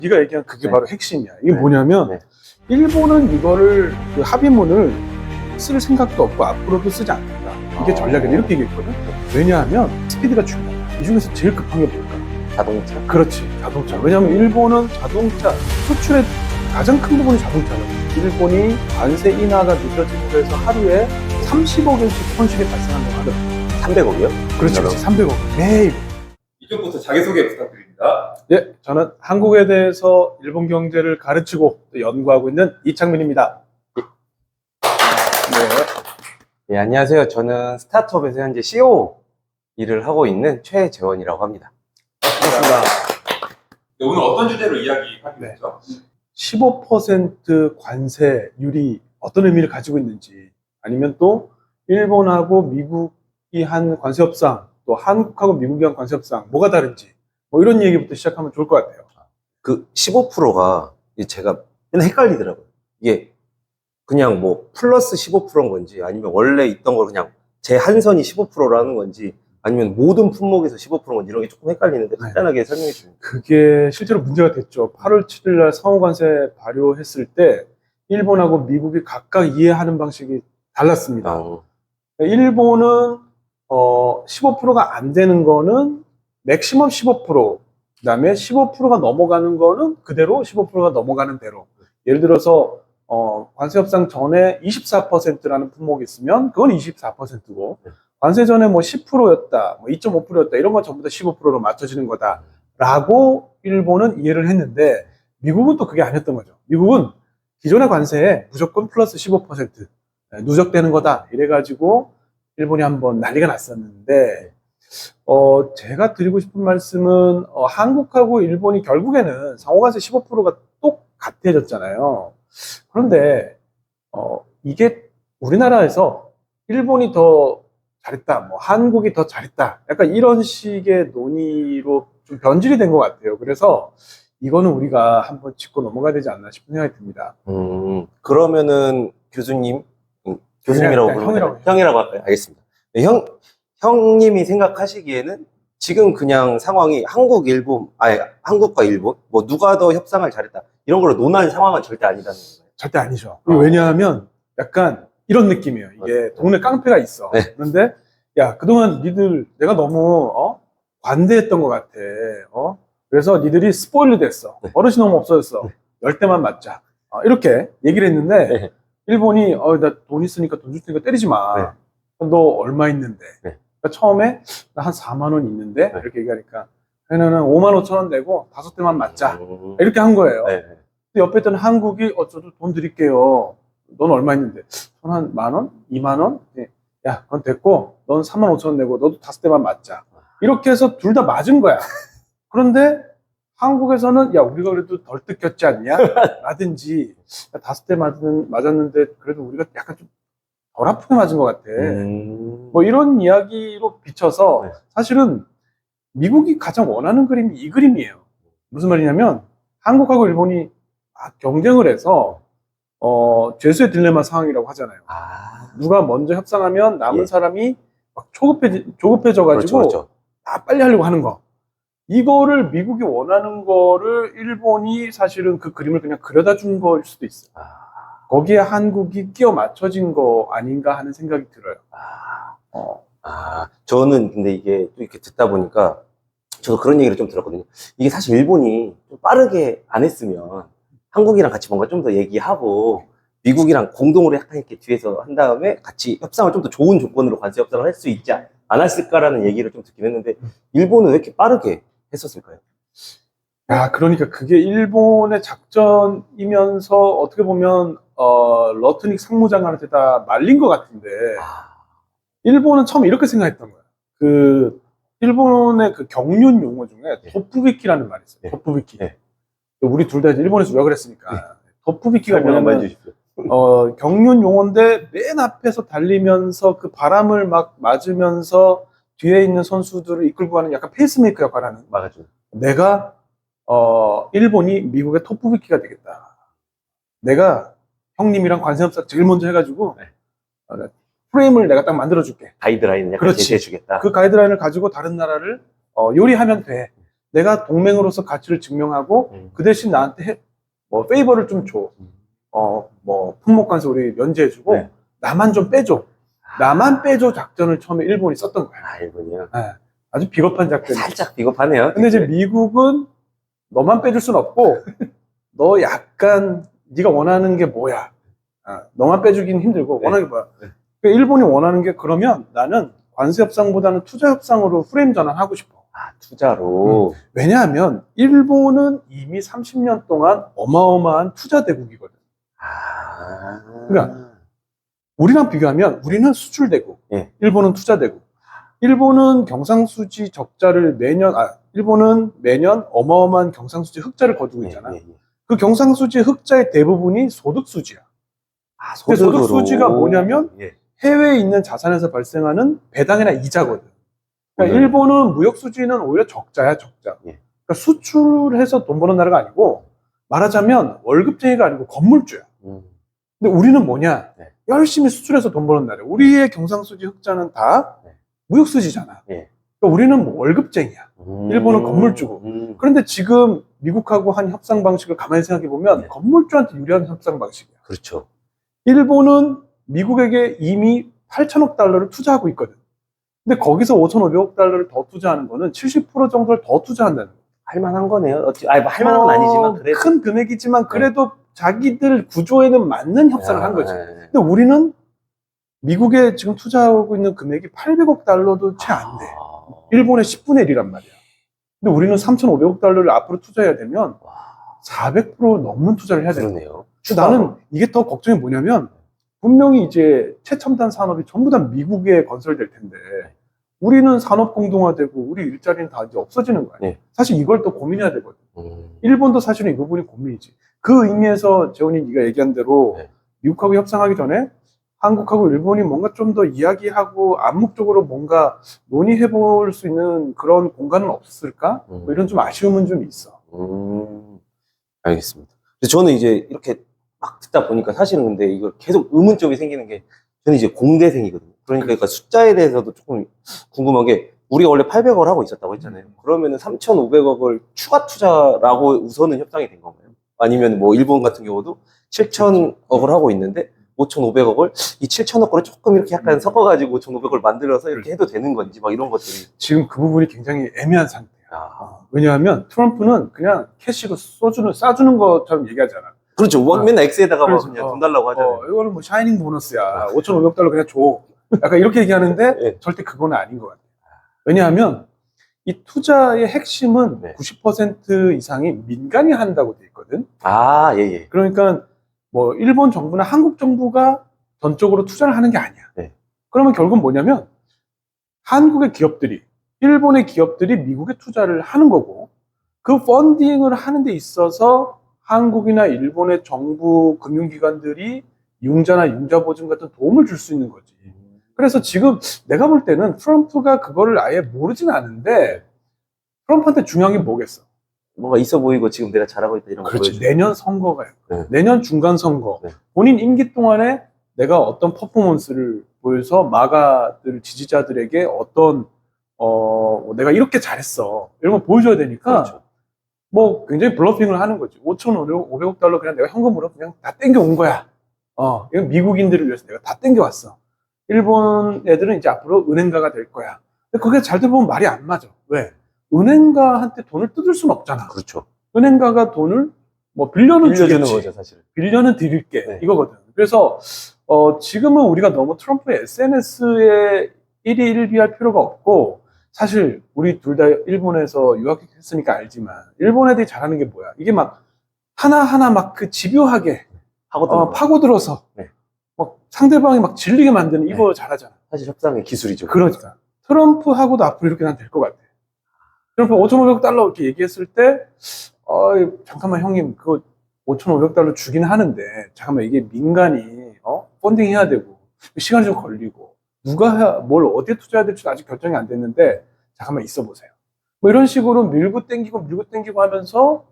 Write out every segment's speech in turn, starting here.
네가 얘기한 그게 네. 바로 핵심이야. 이게 네. 뭐냐면 네. 일본은 이거를 그 합의문을 쓸 생각도 없고 앞으로도 쓰지 않는다. 이게 전략이다. 이렇게 얘기했거든. 왜냐하면 스피드가 중요하다. 이 중에서 제일 급한 게 뭘까? 자동차. 그렇지, 자동차. 왜냐하면 일본은 자동차 수출의 가장 큰 부분이 자동차거든. 일본이 관세 인하가 늦어짐으로 해서 하루에 30억 원씩 손실이 발생한다고 하거든. 300억이요? 그렇지, 그렇지. 300억 매일. 이쪽부터 자기소개 부탁드립니다. 예, 저는 한국에 대해서 일본 경제를 가르치고 또 연구하고 있는 이창민입니다. 네. 네, 안녕하세요. 저는 스타트업에서 현재 CEO 일을 하고 있는 최재원이라고 합니다. 반갑습니다. 네, 오늘 어떤 주제로 이야기하기로 네. 했죠? 15% 관세율이 어떤 의미를 가지고 있는지, 아니면 또 일본하고 미국이 한 관세 협상, 또 한국하고 미국이 한 관세 협상 뭐가 다른지, 뭐 이런 얘기부터 시작하면 좋을 것 같아요. 그 15%가 제가 맨날 헷갈리더라고요. 이게 그냥 뭐 플러스 15%인 건지 아니면 원래 있던 걸 그냥 제 한선이 15%라는 건지 아니면 모든 품목에서 15%인 건지 이런 게 조금 헷갈리는데 간단하게 설명해 주시면. 그게 실제로 문제가 됐죠. 8월 7일 날 상호관세 발효했을 때 일본하고 미국이 각각 이해하는 방식이 달랐습니다. 일본은 15%가 안 되는 거는 맥시멈 15%, 그다음에 15%가 넘어가는 거는 그대로 15%가 넘어가는 대로. 예를 들어서 관세 협상 전에 24%라는 품목이 있으면 그건 24%고 관세 전에 뭐 10%였다, 뭐 2.5%였다 이런 건 전부 다 15%로 맞춰지는 거다라고 일본은 이해를 했는데 미국은 또 그게 아니었던 거죠. 미국은 기존의 관세에 무조건 플러스 15% 누적되는 거다 이래가지고 일본이 한번 난리가 났었는데 제가 드리고 싶은 말씀은 한국하고 일본이 결국에는 상호관세 15%가 똑같아졌잖아요. 그런데 이게 우리나라에서 일본이 더 잘했다, 뭐 한국이 더 잘했다, 약간 이런 식의 논의로 좀 변질이 된 것 같아요. 그래서 이거는 우리가 한번 짚고 넘어가야 되지 않나 싶은 생각이 듭니다. 그러면은 교수님, 교수님이라고 그냥 부르면 형이라고 할까요? 알겠습니다. 네, 형님이 생각하시기에는 지금 그냥 상황이 한국과 일본, 뭐 누가 더 협상을 잘했다 이런 걸로 논할 상황은 절대 아니다는 거예요. 절대 아니죠. 왜냐하면 약간 이런 느낌이에요. 이게 동네 깡패가 있어. 네. 그런데 야, 그동안 니들 내가 너무 관대했던 것 같아. 그래서 니들이 스포일러 됐어. 네. 버릇이 너무 없어졌어. 열 대만 맞자. 이렇게 얘기를 했는데 네. 일본이 나 돈 있으니까 돈 줄 테니까 때리지 마. 네. 너 얼마 있는데? 네. 그러니까 처음에 나 한 4만 원 있는데 네. 이렇게 얘기하니까 걔네는 5만 5천 원 내고 5대만 맞자. 이렇게 한 거예요. 네. 근데 옆에 있던 한국이 저도 돈 드릴게요. 넌 얼마 있는데? 전 한 만 원? 2만 원? 네. 야, 그건 됐고 넌 3만 5천 원 내고 너도 5대만 맞자. 이렇게 해서 둘 다 맞은 거야. 그런데 한국에서는 야, 우리가 그래도 덜 뜯겼지 않냐? 라든지 5대 맞았는데 그래도 우리가 약간 좀 덜 아프게 맞은 것 같아. 뭐 이런 이야기로 비춰서 네. 사실은 미국이 가장 원하는 그림이 이 그림이에요. 무슨 말이냐면 한국하고 일본이 경쟁을 해서 죄수의 딜레마 상황이라고 하잖아요. 누가 먼저 협상하면 남은 예. 사람이 막 조급해져가지고 그렇죠. 다 빨리 하려고 하는 거. 이거를 미국이 원하는 거를 일본이 사실은 그 그림을 그냥 그려다 준 거일 수도 있어요. 거기에 한국이 끼워 맞춰진 거 아닌가 하는 생각이 들어요. 저는 근데 이게 또 이렇게 듣다 보니까 저도 그런 얘기를 좀 들었거든요. 이게 사실 일본이 좀 빠르게 안 했으면 한국이랑 같이 뭔가 좀 더 얘기하고 미국이랑 공동으로 약간 이렇게 뒤에서 한 다음에 같이 협상을 좀 더 좋은 조건으로 관세 협상을 할 수 있지 않았을까라는 얘기를 좀 듣긴 했는데 일본은 왜 이렇게 빠르게 했었을까요? 야, 그러니까 그게 일본의 작전이면서 어떻게 보면 러트닉 상무장관한테 다 말린 것 같은데 일본은 처음에 이렇게 생각했던 거야. 그 일본의 그 경륜 용어 중에 도프비키라는 말이 있어요. 네. 도프비키. 네. 우리 둘 다 일본에서 유학을 했으니까 도프비키가 뭐냐면 해주십시오. 경륜 용어인데 맨 앞에서 달리면서 그 바람을 막 맞으면서 뒤에 있는 선수들을 이끌고 가는 약간 페이스메이커 역할을 하는. 막아줘. 내가 일본이 미국의 토프비키가 되겠다. 내가 형님이랑 관세 협상 제일 먼저 해가지고 프레임을 내가 딱 만들어줄게. 가이드라인을 약간 그렇지. 제시해주겠다. 그 가이드라인을 가지고 다른 나라를 요리하면 돼. 내가 동맹으로서 가치를 증명하고 그 대신 나한테 뭐 페이버를 좀 줘. 뭐 품목관세 우리 면제해주고 네. 나만 좀 빼줘. 나만 빼줘 작전을 처음에 일본이 썼던 거야. 아, 일본이요? 네. 아주 비겁한 작전. 살짝 비겁하네요. 근데 이제 미국은 너만 빼줄 순 없고 너 약간 네가 원하는 게 뭐야? 너만 빼주긴 힘들고 네. 원하는 게 뭐야? 네. 그러니까 일본이 원하는 게 그러면 나는 관세 협상보다는 투자 협상으로 프레임 전환하고 싶어. 아, 투자로. 왜냐하면 일본은 이미 30년 동안 어마어마한 투자 대국이거든. 아. 그러니까 우리랑 비교하면 우리는 수출 대국, 예. 일본은 투자 대국. 일본은 경상수지 적자를 일본은 매년 어마어마한 경상수지 흑자를 거두고 있잖아. 예. 그 경상수지 흑자의 대부분이 소득수지야. 아, 근데 소득으로. 소득수지가 뭐냐면 예. 해외에 있는 자산에서 발생하는 배당이나 이자거든. 그러니까 네. 일본은 무역수지는 오히려 적자야, 적자. 예. 그러니까 수출해서 돈 버는 나라가 아니고 말하자면 월급쟁이가 아니고 건물주야. 근데 우리는 뭐냐? 네. 열심히 수출해서 돈 버는 나라야. 우리의 경상수지 흑자는 다 네. 무역수지잖아. 예. 그러니까 우리는 뭐 월급쟁이야. 일본은 건물주고. 그런데 지금 미국하고 한 협상 방식을 가만히 생각해 보면 네. 건물주한테 유리한 협상 방식이야. 그렇죠. 일본은 미국에게 이미 8천억 달러를 투자하고 있거든. 근데 거기서 5,500억 달러를 더 투자하는 거는 70% 정도를 더 투자한다는 거야. 할만한 거네요. 뭐 할만한 건 아니지만 그래도. 큰 금액이지만 그래도 자기들 구조에는 맞는 협상을 한 거지. 근데 우리는 미국에 지금 투자하고 있는 금액이 800억 달러도 채 안 돼. 일본의 10분의 1이란 말이야. 근데 우리는 3,500억 달러를 앞으로 투자해야 되면 400% 넘는 투자를 해야 되는 거야. 그러네요. 나는 이게 더 걱정이 뭐냐면 분명히 이제 최첨단 산업이 전부 다 미국에 건설될 텐데 우리는 산업 공동화되고 우리 일자리는 다 이제 없어지는 거 아니야. 네. 사실 이걸 또 고민해야 되거든. 일본도 사실은 이 부분이 고민이지. 그 의미에서 재훈이 네가 얘기한 대로 네. 미국하고 협상하기 전에 한국하고 일본이 뭔가 좀 더 이야기하고 암묵적으로 뭔가 논의해 볼 수 있는 그런 공간은 없을까? 뭐 이런 좀 아쉬움은 좀 있어. 알겠습니다. 그래서 저는 이제 이렇게 막 듣다 보니까 사실은 근데 이걸 계속 의문점이 생기는 게 저는 이제 공대생이거든요. 그러니까 숫자에 대해서도 조금 궁금한 게 우리가 원래 800억을 하고 있었다고 했잖아요. 그러면은 3,500억을 추가 투자라고 우선은 협상이 된 건가요? 아니면 뭐 일본 같은 경우도 7,000억을 하고 있는데 5,500억을 이 7,000억을 조금 이렇게 약간 섞어가지고 5,500억을 만들어서 이렇게 해도 되는 건지 막 이런 것들이. 지금 그 부분이 굉장히 애매한 상태야. 아. 왜냐하면 트럼프는 그냥 캐시로 싸주는 것처럼 얘기하잖아. 그렇죠. 맨날 X에다가 막 그냥 돈 달라고 하잖아요. 이거는 뭐 샤이닝 보너스야. 5,500달러 그냥 줘. 약간 이렇게 얘기하는데 네. 절대 그건 아닌 것 같아요. 왜냐하면 이 투자의 핵심은 네. 90% 이상이 민간이 한다고 돼 있거든. 아, 예. 그러니까 뭐 일본 정부나 한국 정부가 전적으로 투자를 하는 게 아니야. 네. 그러면 결국은 뭐냐면 한국의 기업들이 일본의 기업들이 미국에 투자를 하는 거고 그 펀딩을 하는 데 있어서 한국이나 일본의 정부 금융기관들이 융자나 융자보증 같은 도움을 줄 수 있는 거지. 그래서 지금 내가 볼 때는 트럼프가 그거를 아예 모르진 않은데 트럼프한테 중요한 게 뭐겠어? 뭔가 있어 보이고 지금 내가 잘하고 있다 이런 거 그렇지. 보여주고. 내년 선거가 네. 내년 중간 선거. 네. 본인 임기 동안에 내가 어떤 퍼포먼스를 보여서 마가들 지지자들에게 어떤 내가 이렇게 잘했어. 이런 거 보여줘야 되니까 그렇죠. 뭐 굉장히 블러핑을 하는 거지. 5,500억 달러 그냥 내가 현금으로 그냥 다 땡겨온 거야. 이건 미국인들을 위해서 내가 다 땡겨왔어. 일본 애들은 이제 앞으로 은행가가 될 거야. 근데 그게 잘 들어보면 말이 안 맞아. 왜? 은행가한테 돈을 뜯을 수는 없잖아. 그렇죠. 은행가가 돈을 뭐 빌려는 빌려주는 주겠지. 거죠, 사실은. 빌려는 드릴게. 네. 이거거든. 그래서 지금은 우리가 너무 트럼프의 SNS에 일희일비할 필요가 없고 사실 우리 둘 다 일본에서 유학했으니까 알지만 일본 애들이 잘하는 게 뭐야? 이게 막 하나하나 막 그 집요하게 파고들어서 네. 막 상대방이 막 질리게 만드는 이거 잘하잖아. 사실 협상의 기술이죠. 그러니까 트럼프하고도 앞으로 이렇게 난 될 것 같아. 트럼프 5,500억 달러 이렇게 얘기했을 때 잠깐만 형님 그거 5,500달러 주긴 하는데 잠깐만 이게 민간이 펀딩 해야 되고 시간이 좀 걸리고 누가 뭘 어디에 투자해야 될지도 아직 결정이 안 됐는데 잠깐만 있어 보세요. 뭐 이런 식으로 밀고 땡기고 하면서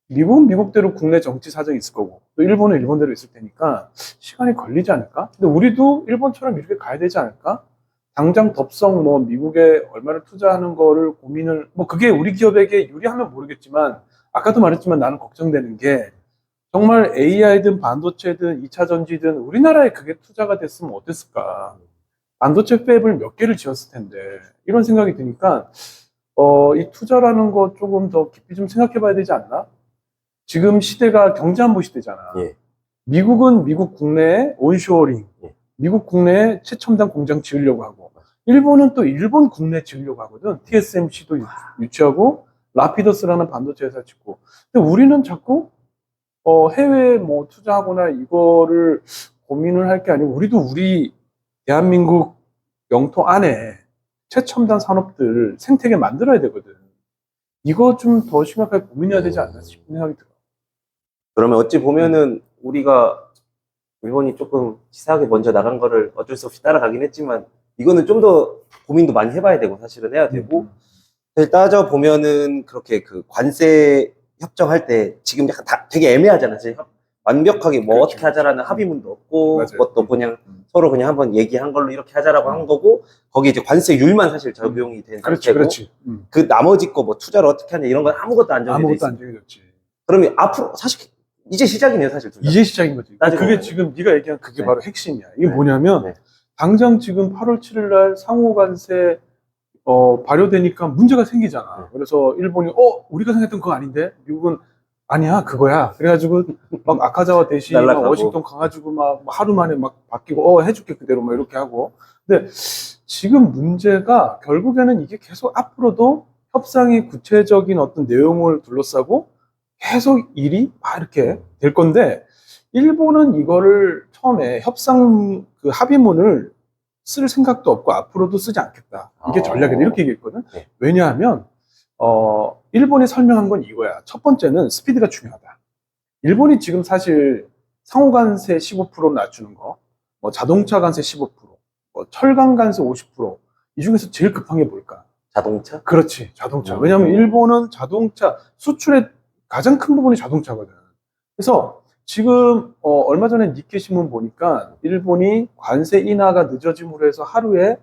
미국은 미국대로 국내 정치 사정이 있을 거고 또 일본은 일본대로 있을 테니까 시간이 걸리지 않을까? 근데 우리도 일본처럼 이렇게 가야 되지 않을까? 당장 덥석 뭐 미국에 얼마를 투자하는 거를 고민을, 뭐 그게 우리 기업에게 유리하면 모르겠지만, 아까도 말했지만 나는 걱정되는 게, 정말 AI든 반도체든 2차 전지든 우리나라에 그게 투자가 됐으면 어땠을까. 반도체 팹을 몇 개를 지었을 텐데, 이런 생각이 드니까, 이 투자라는 거 조금 더 깊이 좀 생각해 봐야 되지 않나? 지금 시대가 경제안보 시대잖아. 예. 미국은 미국 국내에 온쇼어링, 예. 미국 국내에 최첨단 공장 지으려고 하고, 일본은 또 일본 국내 지으려고 하거든. TSMC도 유치하고, 라피더스라는 반도체 회사 짓고. 근데 우리는 자꾸, 해외에 뭐 투자하거나 이거를 고민을 할 게 아니고, 우리도 우리 대한민국 영토 안에 최첨단 산업들 생태계 만들어야 되거든. 이거 좀 더 심각하게 고민해야 되지 않나 싶은 생각이 들어. 그러면 어찌 보면은 우리가 일본이 조금 치사하게 먼저 나간 거를 어쩔 수 없이 따라가긴 했지만 이거는 좀 더 고민도 많이 해봐야 되고 사실은 해야 되고 사실 따져 보면은 그렇게 그 관세 협정할 때 지금 약간 다 되게 애매하잖아. 사실 완벽하게 뭐 그렇죠. 어떻게 하자라는 합의문도 없고 맞아요. 그것도 그냥 서로 그냥 한번 얘기한 걸로 이렇게 하자라고 한 거고 거기 이제 관세율만 사실 적용이 된 그렇지, 상태고 그렇지. 그 나머지 거 뭐 투자를 어떻게 하냐 이런 건 아무것도 안 정해져 아무것도 있어. 안 정해졌지. 그러면 앞으로 사실 이제 시작이네요, 사실 둘 다. 이제 시작인 거지. 따지고 그게 보면. 지금 네가 얘기한 그게 네. 바로 핵심이야. 이게 네. 뭐냐면 네. 당장 지금 8월 7일 날 상호관세 발효되니까 문제가 생기잖아. 네. 그래서 일본이 우리가 생각했던 그거 아닌데 미국은 아니야 그거야. 그래가지고 막 아카자와 대시 막 날라가고. 워싱턴 가가지고 막 하루 만에 막 바뀌고 해줄게 그대로 막 이렇게 하고. 근데 지금 문제가 결국에는 이게 계속 앞으로도 협상이 구체적인 어떤 내용을 둘러싸고 계속 일이 막 이렇게 될 건데 일본은 이거를 처음에 협상 그 합의문을 쓸 생각도 없고 앞으로도 쓰지 않겠다. 이게 전략이다. 이렇게 얘기했거든. 네. 왜냐하면 일본이 설명한 건 이거야. 첫 번째는 스피드가 중요하다. 일본이 지금 사실 상호관세 15% 낮추는 거, 뭐 자동차 관세 15%, 뭐 철강 관세 50%, 이 중에서 제일 급한 게 뭘까? 자동차? 그렇지, 자동차. 왜냐하면 일본은 자동차 수출의 가장 큰 부분이 자동차거든. 그래서 지금 얼마 전에 니케 신문 보니까 일본이 관세 인하가 늦어짐으로 해서 하루에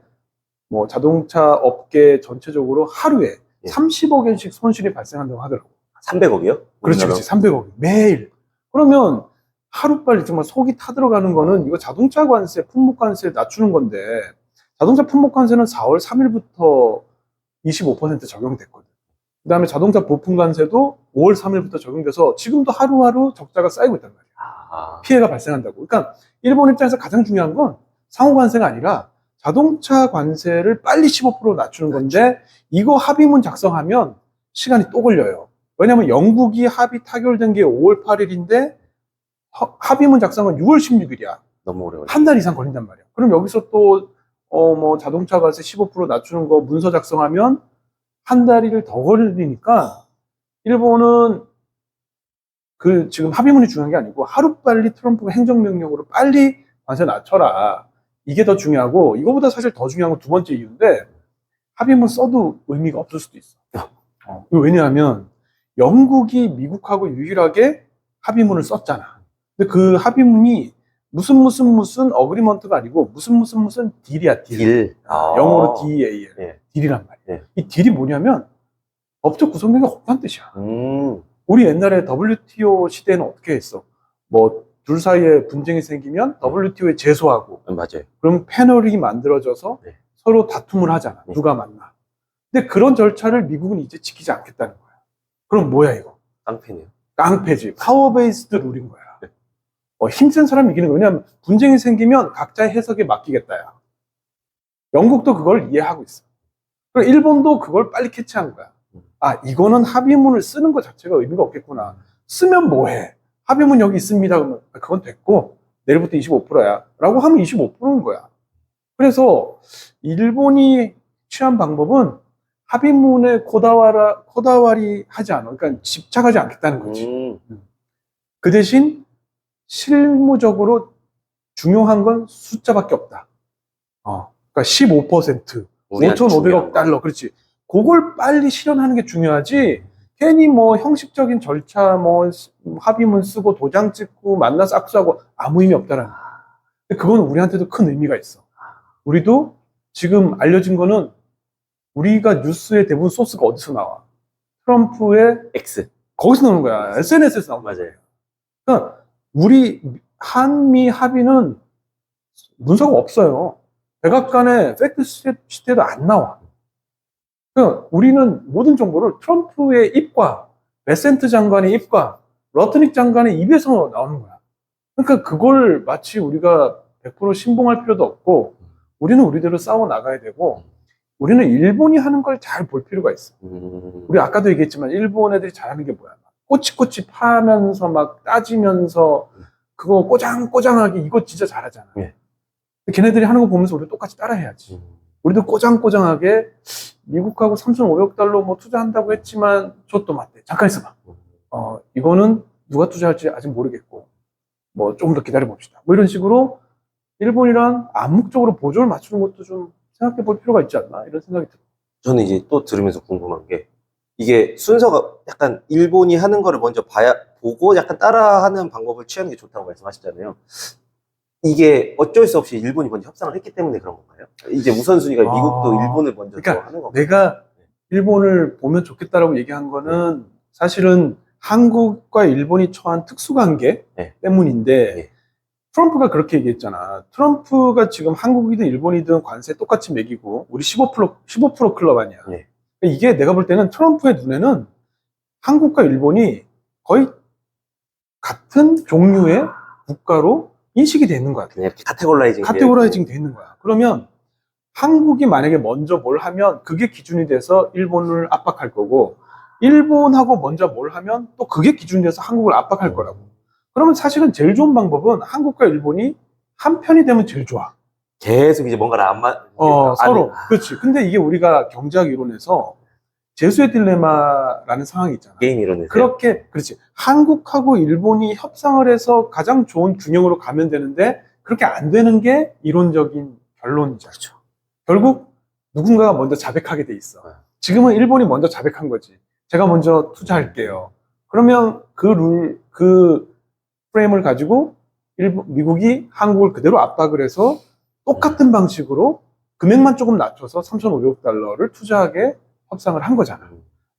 뭐 자동차 업계 전체적으로 하루에 예. 30억 엔씩 손실이 발생한다고 하더라고. 300억이요? 그렇지, 그렇지. 300억. 매일. 그러면 하루빨리 정말 속이 타들어가는 거는 이거 자동차 관세, 품목 관세 낮추는 건데 자동차 품목 관세는 4월 3일부터 25% 적용됐거든. 그 다음에 자동차 부품 관세도 5월 3일부터 적용돼서 지금도 하루하루 적자가 쌓이고 있단 말이야. 피해가 발생한다고. 그러니까 일본 입장에서 가장 중요한 건 상호 관세가 아니라 자동차 관세를 빨리 15% 낮추는 건데 이거 합의문 작성하면 시간이 또 걸려요. 왜냐면 영국이 합의 타결된 게 5월 8일인데 합의문 작성은 6월 16일이야. 너무 오래 걸려. 한 달 이상 걸린단 말이야. 그럼 여기서 또 뭐 자동차 관세 15% 낮추는 거 문서 작성하면 한 달을 더 걸리니까 일본은 그 지금 합의문이 중요한 게 아니고 하루빨리 트럼프가 행정명령으로 빨리 관세 낮춰라. 이게 더 중요하고 이거보다 사실 더 중요한 건 두 번째 이유인데 합의문 써도 의미가 없을 수도 있어. 왜냐하면 영국이 미국하고 유일하게 합의문을 썼잖아. 근데 그 합의문이 무슨 어그리먼트가 아니고 무슨 딜이야, 딜. 딜. 영어로 DEAL. 예. 딜이란 말이야. 예. 이 딜이 뭐냐면 법적 구성력이 없다는 뜻이야. 우리 옛날에 WTO 시대에는 어떻게 했어? 뭐 둘 사이에 분쟁이 생기면 WTO에 제소하고 맞아요. 그럼 패널이 만들어져서 네. 서로 다툼을 하잖아. 네. 누가 맞나. 근데 그런 절차를 미국은 이제 지키지 않겠다는 거야. 그럼 뭐야 이거? 깡패네요. 깡패지. 파워 베이스드 룰인 거야. 힘센 사람이 이기는 거야. 왜냐하면 분쟁이 생기면 각자의 해석에 맡기겠다야. 영국도 그걸 이해하고 있어. 그리고 일본도 그걸 빨리 캐치한 거야. 아, 이거는 합의문을 쓰는 것 자체가 의미가 없겠구나. 쓰면 뭐해? 합의문 여기 있습니다. 그러면 그건 됐고 내일부터 25%야. 라고 하면 25%인 거야. 그래서 일본이 취한 방법은 합의문에 코다와리 하지 않아. 그러니까 집착하지 않겠다는 거지. 그 대신 실무적으로 중요한 건 숫자밖에 없다. 그러니까 15%, 5,500억 달러. 그렇지. 그걸 빨리 실현하는 게 중요하지. 괜히 뭐 형식적인 절차, 뭐 합의문 쓰고 도장 찍고 만나서 악수하고 아무 의미 없다라는 거야. 그건 우리한테도 큰 의미가 있어. 우리도 지금 알려진 거는 우리가 뉴스의 대부분 소스가 어디서 나와? 트럼프의 X. 거기서 나오는 거야. SNS에서 나오는 거야. 맞아요. 그러니까 우리 한미 합의는 문서가 없어요. 백악관의 팩트 시트에도 안 나와. 그러니까 우리는 모든 정보를 트럼프의 입과 베센트 장관의 입과 러트닉 장관의 입에서 나오는 거야. 그러니까 그걸 마치 우리가 100% 신봉할 필요도 없고 우리는 우리대로 싸워 나가야 되고 우리는 일본이 하는 걸 잘 볼 필요가 있어. 우리 아까도 얘기했지만 일본 애들이 잘하는 게 뭐야? 꼬치꼬치 파면서 막 따지면서 그거 꼬장꼬장하게 이거 진짜 잘하잖아. 네. 걔네들이 하는 거 보면서 우리 똑같이 따라해야지. 우리도 꼬장꼬장하게 미국하고 3,500달러 뭐 투자한다고 했지만 저또 맞대. 잠깐 있어봐. 이거는 누가 투자할지 아직 모르겠고 뭐 조금 더 기다려 봅시다. 뭐 이런 식으로 일본이랑 암묵적으로 보조를 맞추는 것도 좀 생각해 볼 필요가 있지 않나 이런 생각이 들어요. 저는 이제 또 들으면서 궁금한 게 이게 순서가 약간 일본이 하는 거를 먼저 보고 약간 따라하는 방법을 취하는 게 좋다고 말씀하셨잖아요. 이게 어쩔 수 없이 일본이 먼저 협상을 했기 때문에 그런 건가요? 이제 우선순위가 미국도 일본을 먼저 그러니까 하는 건가요? 내가 일본을 보면 좋겠다라고 얘기한 거는 사실은 한국과 일본이 처한 특수관계 네. 때문인데 네. 트럼프가 그렇게 얘기했잖아. 트럼프가 지금 한국이든 일본이든 관세 똑같이 매기고 우리 15% 클럽 아니야. 네. 이게 내가 볼 때는 트럼프의 눈에는 한국과 일본이 거의 같은 종류의 국가로 인식이 돼 있는 거야. 그냥 이렇게 카테고라이징 돼 있는 거야. 그러면 한국이 만약에 먼저 뭘 하면 그게 기준이 돼서 일본을 압박할 거고 일본하고 먼저 뭘 하면 또 그게 기준이 돼서 한국을 압박할 거라고. 그러면 사실은 제일 좋은 방법은 한국과 일본이 한 편이 되면 제일 좋아. 계속 이제 뭔가를 서로. 그렇지. 근데 이게 우리가 경제학 이론에서 제수의 딜레마라는 상황이 있잖아. 게임 이론에서 그렇게, 그렇지. 한국하고 일본이 협상을 해서 가장 좋은 균형으로 가면 되는데 그렇게 안 되는 게 이론적인 결론이죠. 그렇죠. 결국 누군가가 먼저 자백하게 돼 있어. 지금은 일본이 먼저 자백한 거지. 제가 먼저 투자할게요. 그러면 그 프레임을 가지고 미국이 한국을 그대로 압박을 해서 똑같은 방식으로 금액만 조금 낮춰서 3,500달러를 투자하게 협상을 한 거잖아.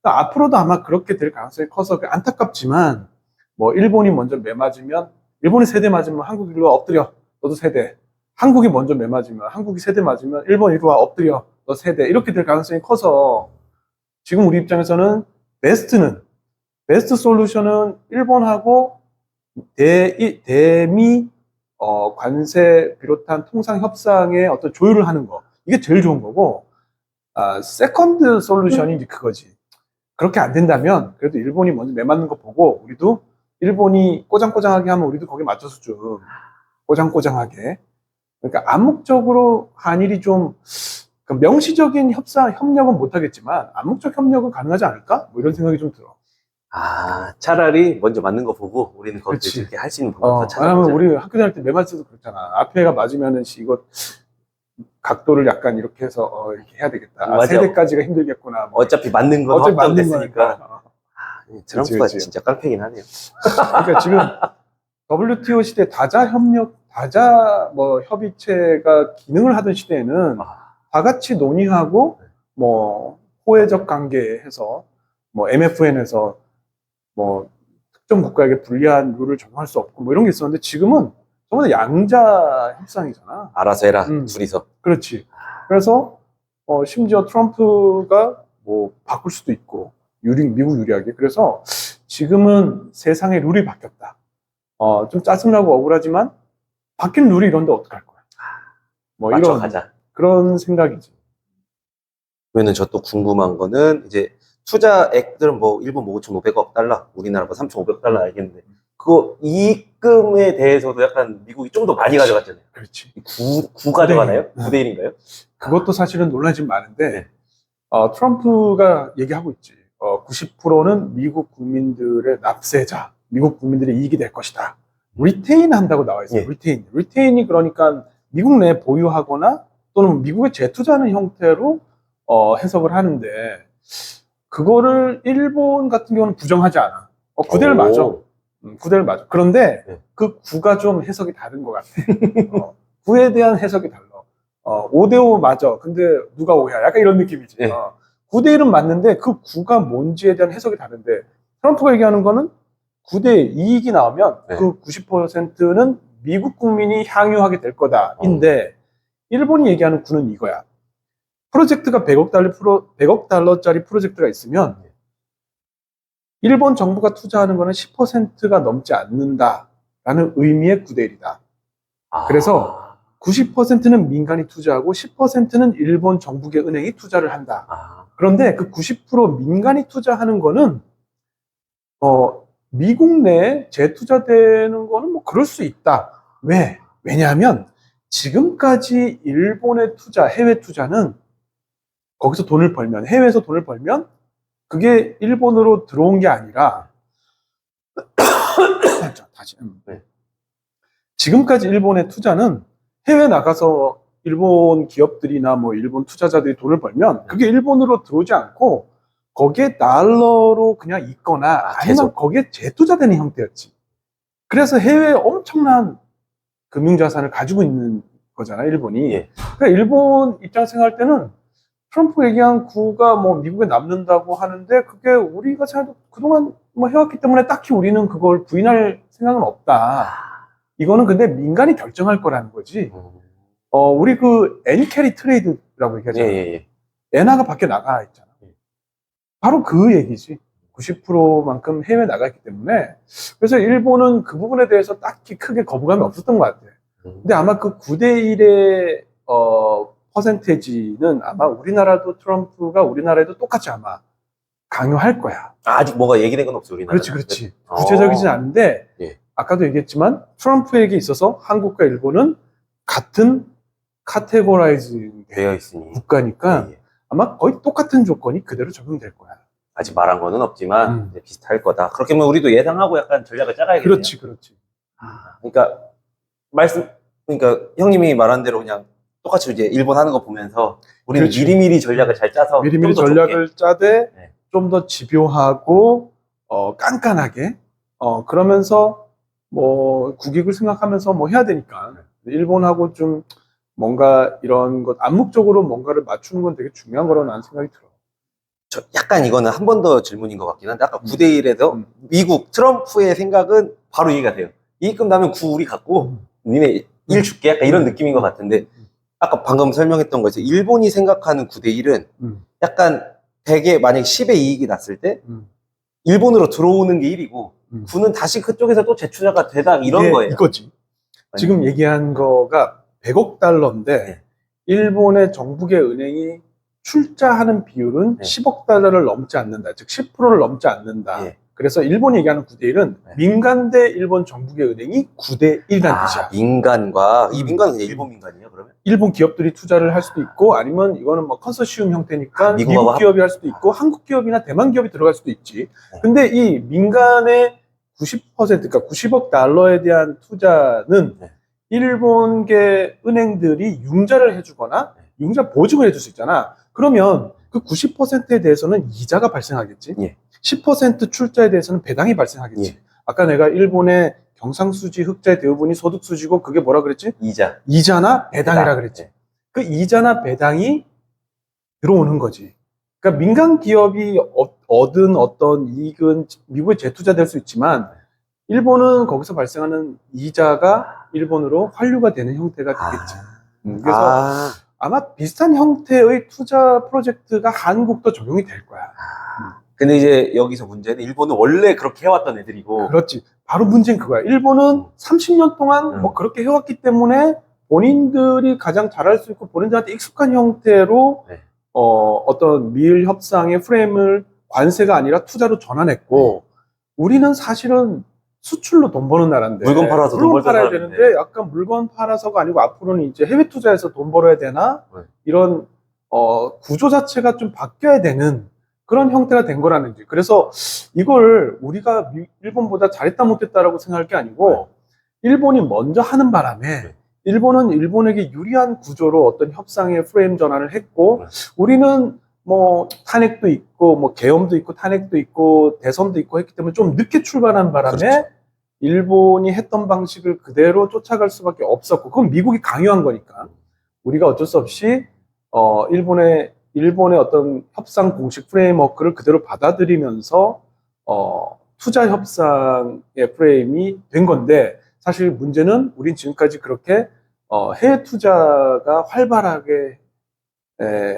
그러니까 앞으로도 아마 그렇게 될 가능성이 커서 안타깝지만 뭐 일본이 먼저 매맞으면 일본이 세대 맞으면 한국 일로 와 엎드려 너도 세대. 한국이 먼저 매맞으면 한국이 세대 맞으면 일본 이리 와 엎드려 너 세대. 이렇게 될 가능성이 커서 지금 우리 입장에서는 베스트 솔루션은 일본하고 대미 관세 비롯한 통상 협상의 어떤 조율을 하는 거. 이게 제일 좋은 거고, 세컨드 솔루션이 이제 그거지. 그렇게 안 된다면, 그래도 일본이 먼저 매맞는 거 보고, 우리도 일본이 꼬장꼬장하게 하면 우리도 거기에 맞춰서 좀 꼬장꼬장하게. 그러니까 암묵적으로 한일이 좀, 명시적인 협력은 못하겠지만, 암묵적 협력은 가능하지 않을까? 뭐 이런 생각이 좀 들어. 차라리 먼저 맞는 거 보고 우리는 거기서 이렇게 할 수 있는 방법을 찾아보자. 왜냐면 우리 학교 다닐 때 매맞을 때도 그렇잖아. 앞에가 맞으면은 이거 각도를 약간 이렇게 해서 이렇게 해야 되겠다. 맞아. 세대까지가 힘들겠구나. 뭐. 어차피 맞는 건 확정됐으니까. 트럼프가 그치. 진짜 깡패긴 하네요. 그러니까 지금 WTO 시대 다자 협의체가 기능을 하던 시대에는 다 같이 논의하고 뭐 호혜적 관계해서 뭐 MFN에서 뭐 특정 국가에게 불리한 룰을 적용할 수 없고 뭐 이런 게 있었는데 지금은 전부 다 양자 협상이잖아. 알아서 해라, 둘이서. 그렇지. 그래서 심지어 트럼프가 뭐 바꿀 수도 있고 미국 유리하게. 그래서 지금은 세상의 룰이 바뀌었다. 좀 짜증나고 억울하지만 바뀐 룰이 이런데 어떡할 거야. 뭐 맞춰가자. 그런 생각이지. 그러면은 저 또 궁금한 거는 이제 투자액들은 뭐 일본 뭐 5,500억 달러, 우리나라 뭐 3,500달러 알겠는데 그거 이익금에 대해서도 약간 미국이 좀 더 많이 가져갔잖아요. 그렇지. 9 가져가나요? 9대 1인가요? 그것도 사실은 논란이 좀 많은데 네. 트럼프가 얘기하고 있지. 90%는 미국 국민들의 납세자, 미국 국민들의 이익이 될 것이다. 리테인 한다고 나와 있어요. 예. 리테인이 그러니까 미국 내에 보유하거나 또는 미국에 재투자하는 형태로 해석을 하는데 그거를 일본 같은 경우는 부정하지 않아. 9대를 맞아. 9대를 맞아. 그런데 네. 그 9가 좀 해석이 다른 것 같아. 9에 대한 해석이 달라. 5대5 맞아. 근데 누가 5야? 약간 이런 느낌이지. 네. 9대1은 맞는데 그 9가 뭔지에 대한 해석이 다른데 트럼프가 얘기하는 거는 9대2이 나오면 네. 그 90%는 미국 국민이 향유하게 될 거다인데 일본이 얘기하는 9는 이거야. 프로젝트가 100억 달러짜리 프로젝트가 있으면 일본 정부가 투자하는 거는 10%가 넘지 않는다라는 의미의 9대1이다. 그래서 90%는 민간이 투자하고 10%는 일본 정부계 은행이 투자를 한다. 그런데 그 90% 민간이 투자하는 거는 미국 내에 재투자되는 거는 뭐 그럴 수 있다. 왜? 왜냐하면 지금까지 일본의 해외 투자는 거기서 돈을 벌면, 해외에서 돈을 벌면 그게 일본으로 들어온 게 아니라 다시. 네. 지금까지 일본의 투자는 해외 나가서 일본 기업들이나 뭐 일본 투자자들이 돈을 벌면 그게 일본으로 들어오지 않고 거기에 달러로 그냥 있거나 아니면 거기에 재투자되는 형태였지. 그래서 해외에 엄청난 금융자산을 가지고 있는 거잖아, 일본이. 예. 그러니까 일본 입장 생각할 때는 트럼프 얘기한 9가 뭐 미국에 남는다고 하는데 그게 우리가 그동안 뭐 해왔기 때문에 딱히 우리는 그걸 부인할 생각은 없다. 이거는 근데 민간이 결정할 거라는 거지. 우리 그 엔캐리 트레이드라고 얘기하잖아. 엔화가 밖에 나가 있잖아. 바로 그 얘기지. 90%만큼 해외 나가 있기 때문에. 그래서 일본은 그 부분에 대해서 딱히 크게 거부감이 없었던 것 같아. 근데 아마 그 9대1의 퍼센테이지는 아마 우리나라도 우리나라에도 똑같이 아마 강요할 거야. 아직 뭐가 얘기된 건 없어, 우리나라. 그렇지. 구체적이진 않은데, 아까도 얘기했지만, 트럼프에게 있어서 한국과 일본은 같은 카테고라이즈 되어 있으니. 국가니까 아마 거의 똑같은 조건이 그대로 적용될 거야. 아직 말한 거는 없지만, 이제 비슷할 거다. 그렇게 하면 우리도 예상하고 약간 전략을 짜가야겠네요. 그렇지. 그러니까, 그러니까 형님이 말한 대로 그냥 똑같이 이제 일본 하는 거 보면서 우리는 미리미리 전략을 잘 짜서 미리미리 전략을 짜되 좀 더 집요하고 깐깐하게 그러면서 뭐 국익을 생각하면서 뭐 해야 되니까 일본하고 좀 뭔가 이런 것 암묵적으로 뭔가를 맞추는 건 되게 중요한 거라고 나는 생각이 들어. 약간 이거는 한 번 더 질문인 것 같긴 한데 아까 9대1에서 미국 트럼프의 생각은 바로 이해가 돼요. 이익금 나면 9 우리 갖고 니네 1 줄게 약간 이런 느낌인 것 같은데 아까 방금 설명했던 거에서 일본이 생각하는 9대1은 약간 100에 만약 10의 이익이 났을 때 일본으로 들어오는 게 1이고 9는 다시 그쪽에서 또 재투자가 되다 이런 거예요. 이거지. 지금 얘기한 거가 100억 달러인데 일본의 정부계 은행이 출자하는 비율은 10억 달러를 넘지 않는다. 즉 10%를 넘지 않는다. 그래서 일본이 얘기하는 9대1은 민간 대 일본 정부계 은행이 9대1이라는 뜻이야. 민간과 이 민간은 그냥 일본 민간이에요, 그러면? 일본 기업들이 투자를 할 수도 있고 아니면 이거는 뭐 컨소시움 형태니까 미국 기업이 할 수도 있고 한국 기업이나 대만 기업이 들어갈 수도 있지. 근데 이 민간의 90% 그러니까 90억 달러에 대한 투자는 일본계 은행들이 융자를 해주거나 융자 보증을 해줄 수 있잖아. 그러면 그 90%에 대해서는 이자가 발생하겠지. 10% 출자에 대해서는 배당이 발생하겠지. 아까 내가 일본의 경상수지 흑자의 대부분이 소득수지고 그게 뭐라 그랬지? 이자나 배당이라 그랬지. 그 이자나 배당이 들어오는 거지. 그러니까 민간 기업이 얻은 어떤 이익은 미국에 재투자될 수 있지만 일본은 거기서 발생하는 이자가 일본으로 환류가 되는 형태가 되겠지. 그래서 아마 비슷한 형태의 투자 프로젝트가 한국도 적용이 될 거야. 근데 이제 여기서 문제는 일본은 원래 그렇게 해왔던 애들이고. 그렇지. 바로 문제는 그거야. 일본은 30년 동안 뭐 그렇게 해왔기 때문에 본인들이 가장 잘할 수 있고 본인들한테 익숙한 형태로 어떤 미일 협상의 프레임을 관세가 아니라 투자로 전환했고 우리는 사실은 수출로 돈 버는 나라인데 물건 팔아서 돈 팔아야 되는데 약간 물건 팔아서가 아니고 앞으로는 이제 해외 투자해서 돈 벌어야 되나 이런 구조 자체가 좀 바뀌어야 되는 그런 형태가 된 거라는 거지. 그래서 이걸 우리가 일본보다 잘했다 못했다라고 생각할 게 아니고 일본이 먼저 하는 바람에 일본은 일본에게 유리한 구조로 어떤 협상의 프레임 전환을 했고 우리는 뭐 탄핵도 있고 뭐 계엄도 있고 탄핵도 있고 대선도 있고 했기 때문에 좀 늦게 출발한 바람에 일본이 했던 방식을 그대로 쫓아갈 수밖에 없었고 그건 미국이 강요한 거니까 우리가 어쩔 수 없이 일본의 어떤 협상 공식 프레임워크를 그대로 받아들이면서 투자 협상의 프레임이 된 건데, 사실 문제는 우린 지금까지 그렇게 해외 투자가 활발하게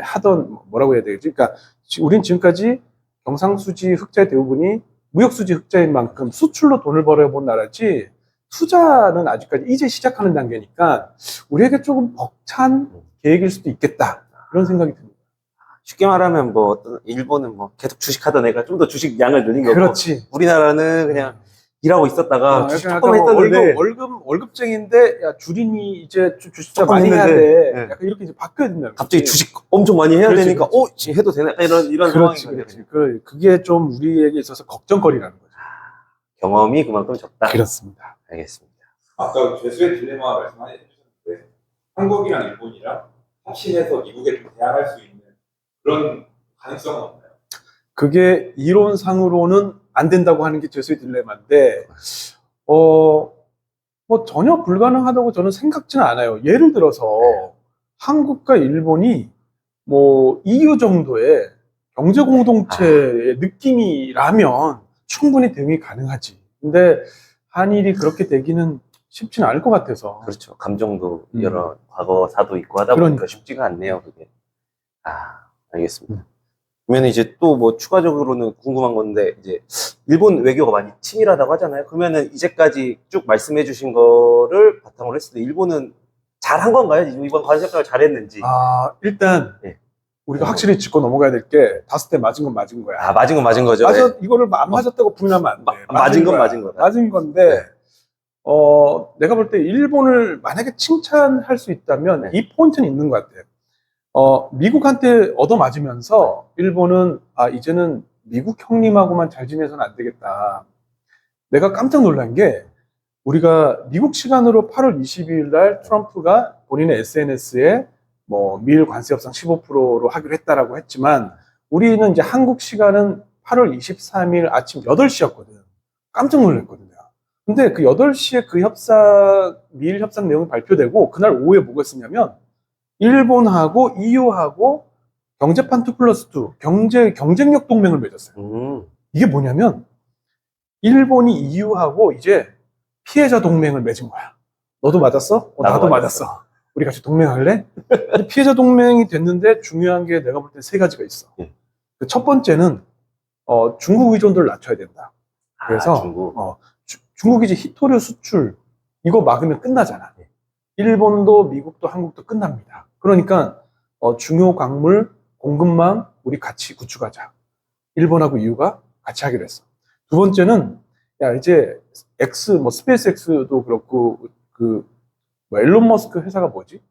하던, 뭐라고 해야 되지? 그러니까 우린 지금까지 경상수지 흑자의 대부분이 무역수지 흑자인 만큼 수출로 돈을 벌어본 나라지, 투자는 아직까지 이제 시작하는 단계니까 우리에게 조금 벅찬 계획일 수도 있겠다, 그런 생각이 듭니다. 쉽게 말하면 뭐 어떤 일본은 뭐 계속 주식하던 애가 좀 더 주식 양을 늘린 거고, 그렇지. 우리나라는 그냥 일하고 있었다가 주식 약간 조금 했었는데 월급쟁인데, 야, 주린이 이제 주식 좀 조금 많이 해야 했는데, 돼. 네. 약간 이렇게 이제 바뀌어야 된다. 갑자기 주식 엄청 많이 해야 그렇지, 되니까 그렇지. 지금 해도 되나? 이런 그렇지, 상황인 그렇지. 거예요. 그게 좀 우리에게 있어서 걱정거리라는 거죠. 경험이 그만큼 적다. 그렇습니다. 알겠습니다. 아까 죄수의 딜레마 말씀하셨는데 한국이랑 일본이랑 합심해서 미국에 좀 대항할 수 있는 그런 가능성은 없나요? 그게 이론상으로는 안 된다고 하는 게 죄수의 딜레마인데, 뭐 전혀 불가능하다고 저는 생각지는 않아요. 예를 들어서 한국과 일본이 뭐 EU 정도의 경제 공동체의 느낌이라면 충분히 대응이 가능하지. 근데 한일이 그렇게 되기는 쉽지는 않을 것 같아서. 그렇죠. 감정도 여러 과거사도 있고 하다 보니까 그러니까. 쉽지가 않네요, 그게. 알겠습니다. 그러면 이제 또 뭐 추가적으로는 궁금한 건데, 이제 일본 외교가 많이 치밀하다고 하잖아요. 그러면은 이제까지 쭉 말씀해 주신 거를 바탕으로 했을 때 일본은 잘한 건가요? 이번 관세 협상을 잘했는지. 일단 네. 우리가 확실히 짚고 넘어가야 될 게, 다섯 대 맞은 건 맞은 거야. 맞은 건 맞은 거죠. 네. 이거를 안 맞았다고 부인하면 안 돼. 맞은 건 거야. 맞은 거다. 맞은 건데, 네. 내가 볼 때 일본을 만약에 칭찬할 수 있다면 네. 이 포인트는 있는 것 같아요. 미국한테 얻어맞으면서 일본은 이제는 미국 형님하고만 잘 지내서는 안 되겠다. 내가 깜짝 놀란 게, 우리가 미국 시간으로 8월 22일 날 트럼프가 본인의 SNS에 뭐 미일 관세 협상 15%로 하기로 했다라고 했지만, 우리는 이제 한국 시간은 8월 23일 아침 8시였거든. 깜짝 놀랐거든요. 근데 그 8시에 그 미일 협상 내용이 발표되고, 그날 오후에 뭐가 있었냐면, 일본하고 EU하고 경제판 2+2, 경쟁력 동맹을 맺었어요. 이게 뭐냐면, 일본이 EU하고 이제 피해자 동맹을 맺은 거야. 너도 맞았어? 나도 맞았어. 우리 같이 동맹할래? 피해자 동맹이 됐는데, 중요한 게 내가 볼 때 세 가지가 있어. 그 첫 번째는 중국 의존도를 낮춰야 된다. 그래서 중국이 이제 히토류 수출 이거 막으면 끝나잖아. 일본도 미국도 한국도 끝납니다. 그러니까 중요 광물 공급망 우리 같이 구축하자. 일본하고 EU가 같이 하기로 했어. 두 번째는, 야, 이제 스페이스 X도 그렇고, 뭐 일론 머스크 회사가 뭐지?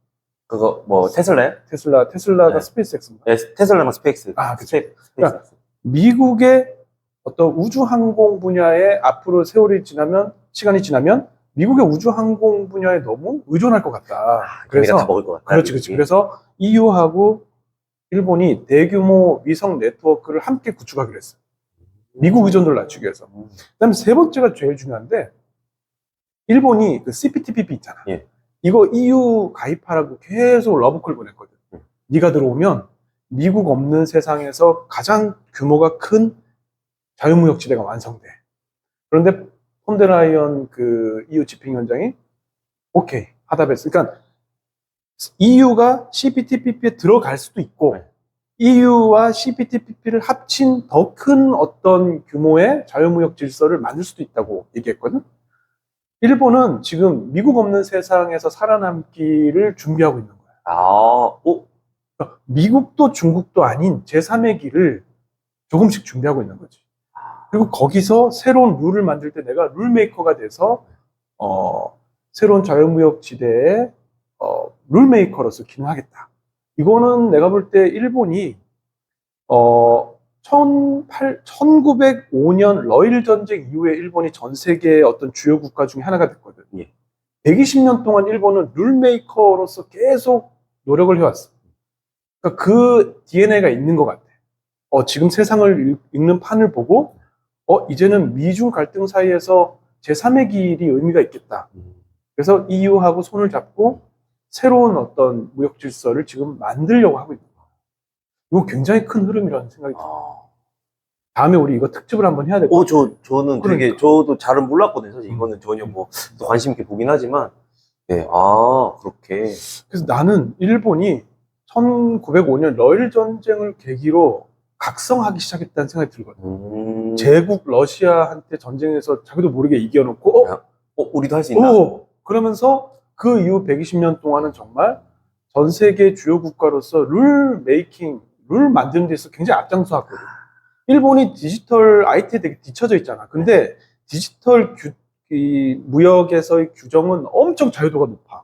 그거 뭐 테슬라요? 테슬라가 네. 스페이스 X인가? 네, 테슬라랑 스페이스. 그치. 그러니까 미국의 어떤 우주항공 분야에 앞으로 시간이 지나면 미국의 우주항공 분야에 너무 의존할 것 같다. 그래서 다 먹을 것 같다. 그렇지. 그래서 EU하고 일본이 대규모 위성 네트워크를 함께 구축하기로 했어요. 미국 의존도를 낮추기 위해서. 그다음에 세 번째가 제일 중요한데, 일본이 그 CPTPP 있잖아. 예. 이거 EU 가입하라고 계속 러브콜 보냈거든. 네가 들어오면 미국 없는 세상에서 가장 규모가 큰 자유무역 지대가 완성돼. 그런데 폰데라이언 그 EU 집행위원장이 오케이 하답했어. 그러니까 EU가 CPTPP에 들어갈 수도 있고, EU와 CPTPP를 합친 더 큰 어떤 규모의 자유무역 질서를 만들 수도 있다고 얘기했거든. 일본은 지금 미국 없는 세상에서 살아남기를 준비하고 있는 거야. 그러니까 미국도 중국도 아닌 제3의 길을 조금씩 준비하고 있는 거지. 그리고 거기서 새로운 룰을 만들 때 내가 룰메이커가 돼서 새로운 자유무역 지대의 룰메이커로서 기능하겠다. 이거는 내가 볼 때 일본이 1905년 러일 전쟁 이후에 일본이 전 세계의 어떤 주요 국가 중에 하나가 됐거든. 120년 동안 일본은 룰메이커로서 계속 노력을 해왔어. 그러니까 그 DNA가 있는 것 같아. 지금 세상을 읽는 판을 보고 이제는 미중 갈등 사이에서 제3의 길이 의미가 있겠다. 그래서 EU하고 손을 잡고 새로운 어떤 무역 질서를 지금 만들려고 하고 있는 거예요. 이거 굉장히 큰 흐름이라는 생각이 들어요. 다음에 우리 이거 특집을 한번 해야 될 것 같아요. 저는 그러니까. 되게, 저도 잘은 몰랐거든요. 사실 이거는 전혀 뭐, 또 관심 있게 보긴 하지만, 네, 그렇게. 그래서 나는 일본이 1905년 러일 전쟁을 계기로 각성하기 시작했다는 생각이 들거든요. 제국 러시아한테 전쟁에서 자기도 모르게 이겨놓고, 우리도 할 수 있나? 그러면서 그 이후 120년 동안은 정말 전 세계 주요 국가로서 룰 만드는 데서 굉장히 앞장서왔거든요. 일본이 디지털 IT에 되게 뒤처져 있잖아. 근데 디지털 이 무역에서의 규정은 엄청 자유도가 높아.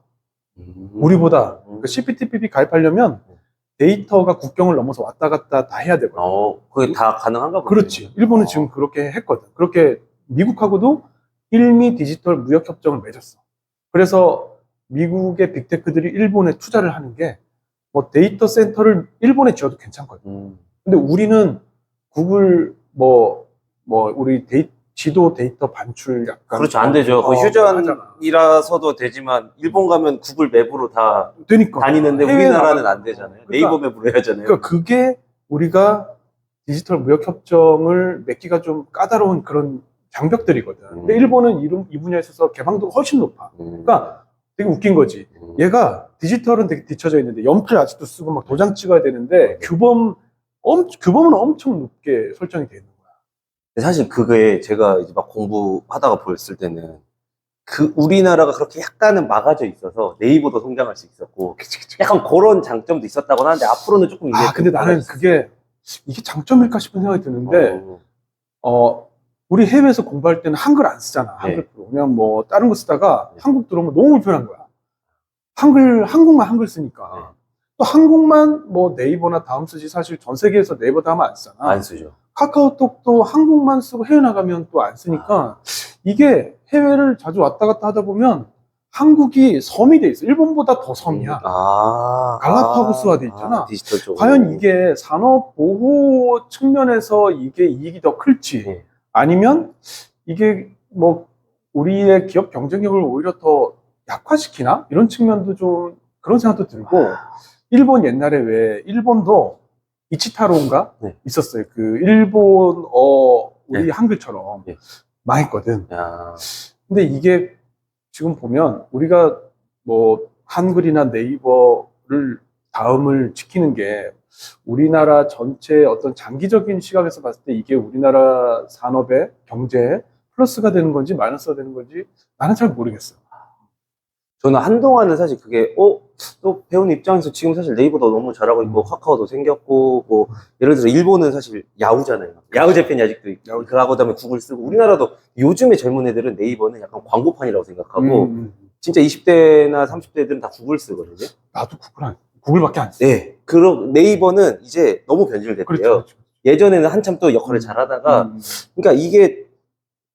우리보다. 그러니까 CPTPP 가입하려면 데이터가 국경을 넘어서 왔다 갔다 다 해야 되거든. 그게 다 가능한가 보네. 그렇지. 일본은 지금 그렇게 했거든. 그렇게 미국하고도 일미 디지털 무역 협정을 맺었어. 그래서 미국의 빅테크들이 일본에 투자를 하는 게 뭐 데이터 센터를 일본에 지어도 괜찮거든. 근데 우리는 구글 우리 지도 데이터 반출 약간 그렇죠. 안 되죠. 그 하잖아. 휴전이라서도 되지만, 일본 가면 구글 맵으로 다 되니까 다니는데 해외에 우리나라는 나가고. 안 되잖아요. 그러니까, 네이버 맵으로 해야 하잖아요. 그러니까 그게 우리가 디지털 무역 협정을 맺기가 좀 까다로운 그런 장벽들이거든. 근데 일본은 이 분야에 있어서 개방도가 훨씬 높아. 그러니까 되게 웃긴 거지. 얘가 디지털은 되게 뒤쳐져 있는데 연필 아직도 쓰고 막 도장 찍어야 되는데 규범은 엄청 높게 설정이 돼 있는 거야. 근데 사실 그게 제가 이제 막 공부하다가 보였을 때는 우리나라가 그렇게 약간은 막아져 있어서 네이버도 성장할 수 있었고 그치. 약간 그런 장점도 있었다고 하는데 앞으로는 조금 이게 근데 나는 이게 장점일까 싶은 생각이 드는데 우리 해외에서 공부할 때는 한글 안 쓰잖아. 한글 들어오면 뭐 다른 거 쓰다가 한국 들어오면 너무 불편한 거야. 한국만 한글 쓰니까. 또 한국만 뭐 네이버나 다음 쓰지 사실 전 세계에서 네이버 다음 안 쓰잖아. 안 쓰죠. 카카오톡도 한국만 쓰고 해외 나가면 또 안 쓰니까 이게 해외를 자주 왔다 갔다 하다 보면 한국이 섬이 돼 있어. 일본보다 더 섬이야. 갈라파고스화 돼 있잖아. 디지털적으로. 과연 이게 산업 보호 측면에서 이게 이익이 더 클지 아니면 이게 뭐 우리의 기업 경쟁력을 오히려 더 약화시키나? 이런 측면도 좀 그런 생각도 들고 일본 옛날에 왜 일본도 이치타로인가 있었어요. 그 일본어 우리 한글처럼 망했거든. 근데 이게 지금 보면 우리가 뭐 한글이나 네이버를 다음을 지키는 게 우리나라 전체 어떤 장기적인 시각에서 봤을 때 이게 우리나라 산업의 경제에 플러스가 되는 건지 마이너스가 되는 건지 나는 잘 모르겠어요. 저는 한동안은 사실 그게 또 배운 입장에서 지금 사실 네이버도 너무 잘하고 있고 카카오도 생겼고 뭐 예를 들어 일본은 사실 야후잖아요. 야후 재팬이 아직도 있고 그하고 그다음에 구글 쓰고 우리나라도 요즘에 젊은 애들은 네이버는 약간 광고판이라고 생각하고 진짜 20대나 30대들은 다 구글 쓰거든요. 나도 구글밖에 안 써. 네. 네이버는 이제 너무 변질됐대요. 그렇죠. 예전에는 한참 또 역할을 잘하다가 그러니까 이게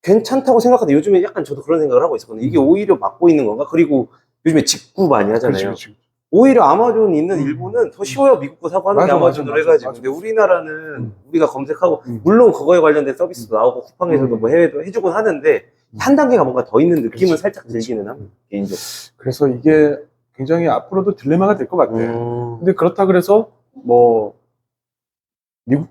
괜찮다고 생각하는데 요즘에 약간 저도 그런 생각을 하고 있었거든요. 이게 오히려 막고 있는 건가? 그리고 요즘에 직구 많이 하잖아요. 그렇지. 오히려 아마존 있는 일본은 더 쉬워요. 미국 거 사고 하는 게 아마존으로 해가지고. 맞아. 근데 우리나라는 우리가 검색하고 물론 그거에 관련된 서비스도 나오고 쿠팡에서도 뭐 해외도 해주곤 하는데 한 단계가 뭔가 더 있는 느낌은 살짝 들기는 합니다. 개인적으로. 그래서 이게 굉장히 앞으로도 딜레마가 될 것 같아. 근데 그렇다 그래서 뭐 미국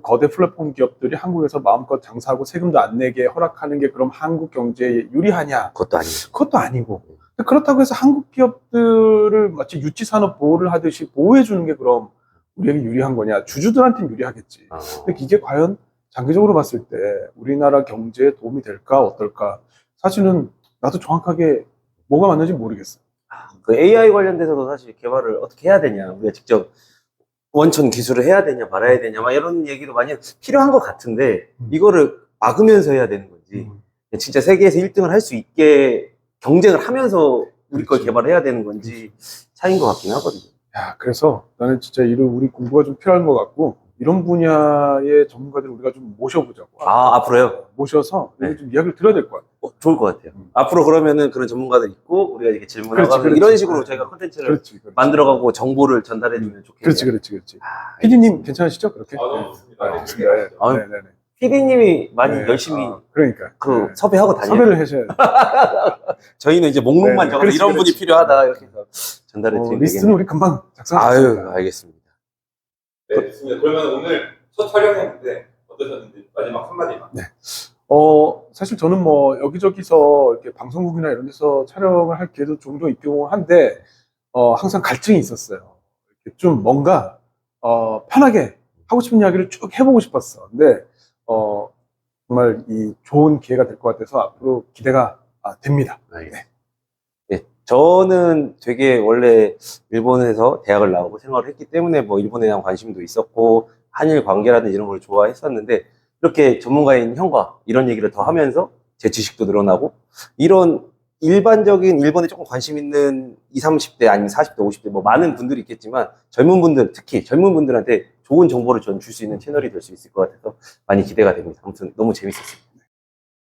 거대 플랫폼 기업들이 한국에서 마음껏 장사하고 세금도 안 내게 허락하는 게 그럼 한국 경제에 유리하냐? 그것도 아니고. 그렇다고 해서 한국 기업들을 마치 유치산업 보호를 하듯이 보호해주는 게 그럼 우리에게 유리한 거냐? 주주들한테는 유리하겠지. 근데 이게 과연 장기적으로 봤을 때 우리나라 경제에 도움이 될까? 어떨까? 사실은 나도 정확하게 뭐가 맞는지 모르겠어. 그 AI 관련돼서도 사실 개발을 어떻게 해야 되냐? 우리가 직접 원천 기술을 해야 되냐 말아야 되냐 막 이런 얘기도 많이 필요한 것 같은데 이거를 막으면서 해야 되는 건지 진짜 세계에서 1등을 할 수 있게 경쟁을 하면서 우리 걸 개발해야 되는 건지 차이인 것 같긴 하거든요. 그래서 나는 진짜 우리 공부가 좀 필요한 것 같고 이런 분야의 전문가들을 우리가 좀 모셔보자고. 앞으로요? 모셔서 좀 이야기를 들어야 될 것 같아요. 좋을 것 같아요. 앞으로 그러면은 그런 전문가들 있고 우리가 이렇게 질문하고 이런 식으로 저희가 콘텐츠를 만들어가고 정보를 전달해주면 좋겠네요. 그렇지. PD님 괜찮으시죠? 그렇게? 너무 좋습니다. 네. PD님이 많이 네, 열심히 그러니까 그 네. 섭외하고 다녀요. 섭외를 하셔야 돼요. 저희는 이제 목록만 네, 적어서 그렇지, 이런 분이 그렇지. 필요하다 이렇게 해서 전달을 드리면 리스트는 되겠네요. 우리 금방 아유, 작성하겠습니다. 알겠습니다. 네, 좋습니다. 그러면 오늘 첫 촬영이었는데 어떠셨는지 마지막 한마디만. 사실 저는 뭐 여기저기서 이렇게 방송국이나 이런 데서 촬영을 할 기회도 종종 있고 한데, 항상 갈증이 있었어요. 이렇게 좀 뭔가, 편하게 하고 싶은 이야기를 쭉 해보고 싶었어. 근데, 정말 이 좋은 기회가 될 것 같아서 앞으로 기대가 됩니다. 네. 네, 저는 되게 원래 일본에서 대학을 나오고 생활을 했기 때문에 뭐 일본에 대한 관심도 있었고 한일 관계라든지 이런 걸 좋아했었는데 이렇게 전문가인 형과 이런 얘기를 더 하면서 제 지식도 늘어나고 이런 일반적인 일본에 조금 관심 있는 20, 30대 아니면 40대, 50대 뭐 많은 분들이 있겠지만 젊은 분들 특히 젊은 분들한테 좋은 정보를 전 줄 수 있는 채널이 될 수 있을 것 같아서 많이 기대가 됩니다. 아무튼 너무 재밌었습니다.